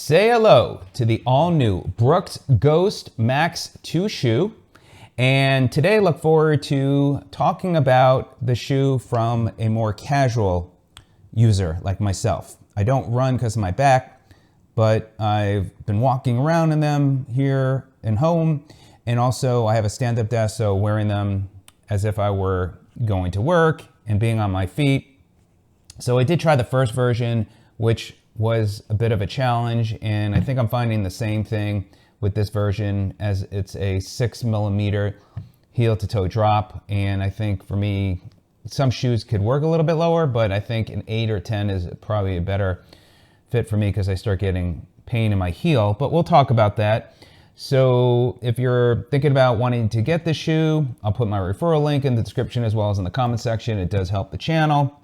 Say hello to the all-new Brooks Ghost Max 2 shoe. And today I look forward to talking about the shoe from a more casual user like myself. I don't run because of my back, but I've been walking around in them here and home. And also I have a stand-up desk, so wearing them as if I were going to work and being on my feet. So I did try the first version, which was a bit of a challenge, and I think I'm finding the same thing with this version, as it's a 6mm heel to toe drop. And I think for me, some shoes could work a little bit lower, but I think an 8 or 10 is probably a better fit for me because I start getting pain in my heel, but we'll talk about that. So if you're thinking about wanting to get this shoe, I'll put my referral link in the description as well as in the comment section. It does help the channel.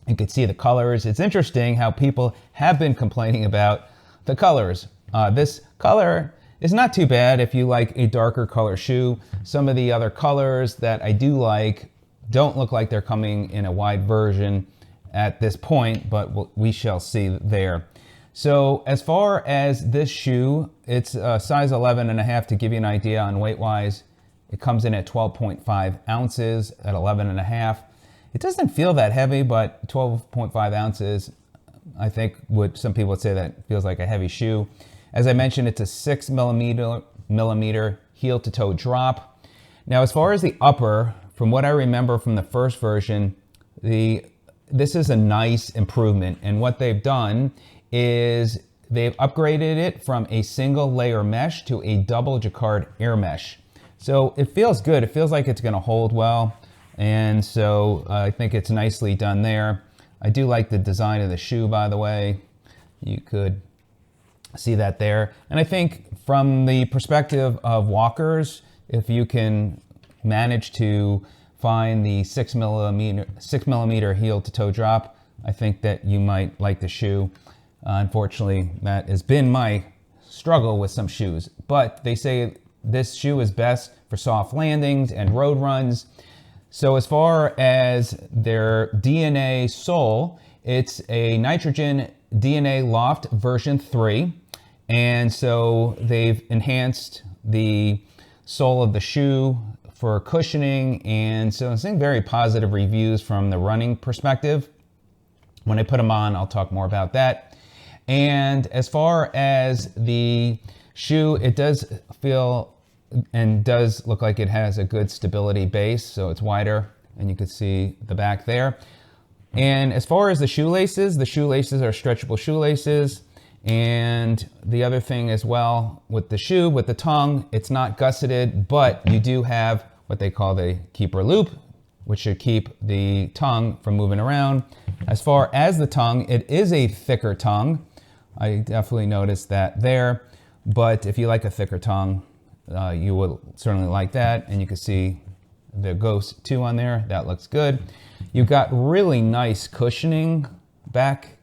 You can see the colors. It's interesting how people have been complaining about the colors. This color is not too bad if you like a darker color shoe. Some of the other colors that I do like don't look like they're coming in a wide version at this point, but we shall see there. So as far as this shoe, it's a size 11.5 to give you an idea on weight wise. It comes in at 12.5 ounces at 11.5. It doesn't feel that heavy, but 12.5 ounces, I think some people would say that feels like a heavy shoe. As I mentioned, it's a 6mm heel to toe drop. Now, as far as the upper, from what I remember from the first version, this is a nice improvement. And what they've done is they've upgraded it from a single layer mesh to a double jacquard air mesh. So it feels good. It feels like it's gonna hold well. And so I think it's nicely done there. I do like the design of the shoe, by the way. You could see that there. And I think from the perspective of walkers, if you can manage to find the 6mm heel to toe drop, I think that you might like the shoe. Unfortunately, that has been my struggle with some shoes, but they say this shoe is best for soft landings and road runs. So as far as their DNA sole, it's a Nitrogen DNA Loft version 3. And so they've enhanced the sole of the shoe for cushioning. And so I'm seeing very positive reviews from the running perspective. When I put them on, I'll talk more about that. And as far as the shoe, it does feel and does look like it has a good stability base, so it's wider, and you can see the back there. And as far as the shoelaces are stretchable shoelaces. And the other thing as well with the shoe, with the tongue, it's not gusseted, but you do have what they call the keeper loop, which should keep the tongue from moving around. As far as the tongue, it is a thicker tongue. I definitely noticed that there, but if you like a thicker tongue, you will certainly like that. And you can see the Ghost 2 on there. That looks good. You've got really nice cushioning back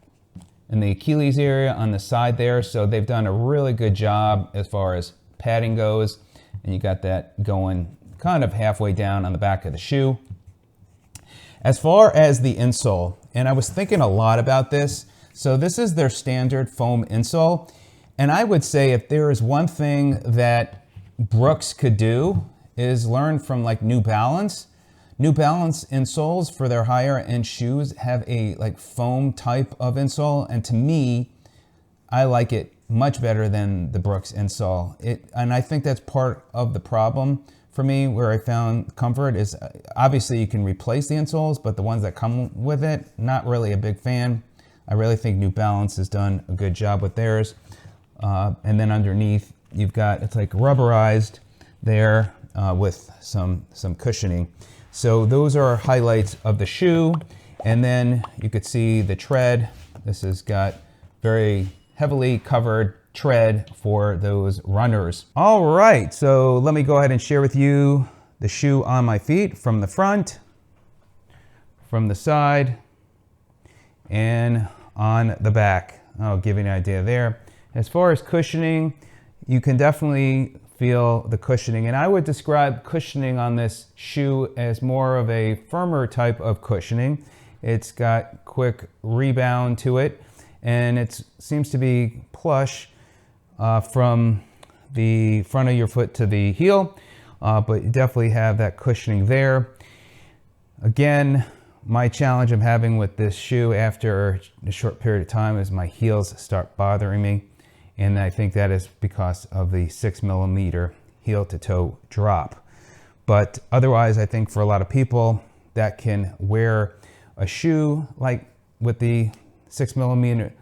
in the Achilles area on the side there. So they've done a really good job as far as padding goes. And you got that going kind of halfway down on the back of the shoe. As far as the insole, and I was thinking a lot about this. So this is their standard foam insole. And I would say if there is one thing that Brooks could do is learn from like New Balance. New Balance insoles for their higher end shoes have a like foam type of insole, and to me, I like it much better than the Brooks insole. And I think that's part of the problem for me, where I found comfort is obviously you can replace the insoles, but the ones that come with it, not really a big fan. I really think New Balance has done a good job with theirs. And then underneath, you've got, it's like rubberized there with some cushioning. So those are highlights of the shoe. And then you could see the tread. This has got very heavily covered tread for those runners. All right, so let me go ahead and share with you the shoe on my feet from the front, from the side, and on the back. I'll give you an idea there. As far as cushioning, you can definitely feel the cushioning, and I would describe cushioning on this shoe as more of a firmer type of cushioning. It's got quick rebound to it, and it seems to be plush from the front of your foot to the heel, but you definitely have that cushioning there. Again, my challenge I'm having with this shoe after a short period of time is my heels start bothering me, and I think that is because of the 6mm heel to toe drop. But otherwise, I think for a lot of people that can wear a shoe like with the 6mm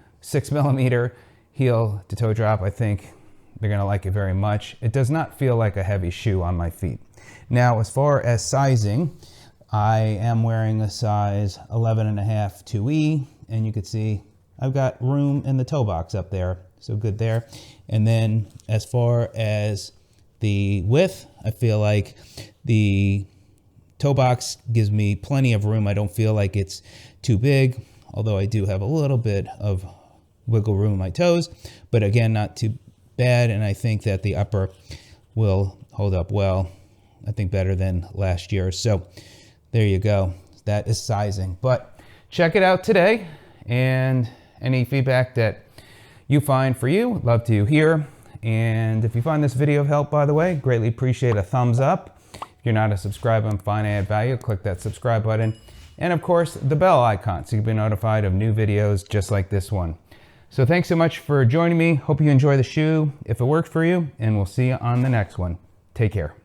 heel to toe drop, I think they're going to like it very much. It does not feel like a heavy shoe on my feet. Now, as far as sizing, I am wearing a size 11.5 2E, and you can see I've got room in the toe box up there, so good there. And then as far as the width, I feel like the toe box gives me plenty of room. I don't feel like it's too big, although I do have a little bit of wiggle room in my toes, but again, not too bad. And I think that the upper will hold up well, I think better than last year. So there you go. That is sizing. But check it out today, and any feedback that you find for you, love to hear. And if you find this video of help, by the way, greatly appreciate a thumbs up. If you're not a subscriber and find I add value, click that subscribe button. And of course, the bell icon so you can be notified of new videos just like this one. So thanks so much for joining me. Hope you enjoy the shoe if it worked for you, and we'll see you on the next one. Take care.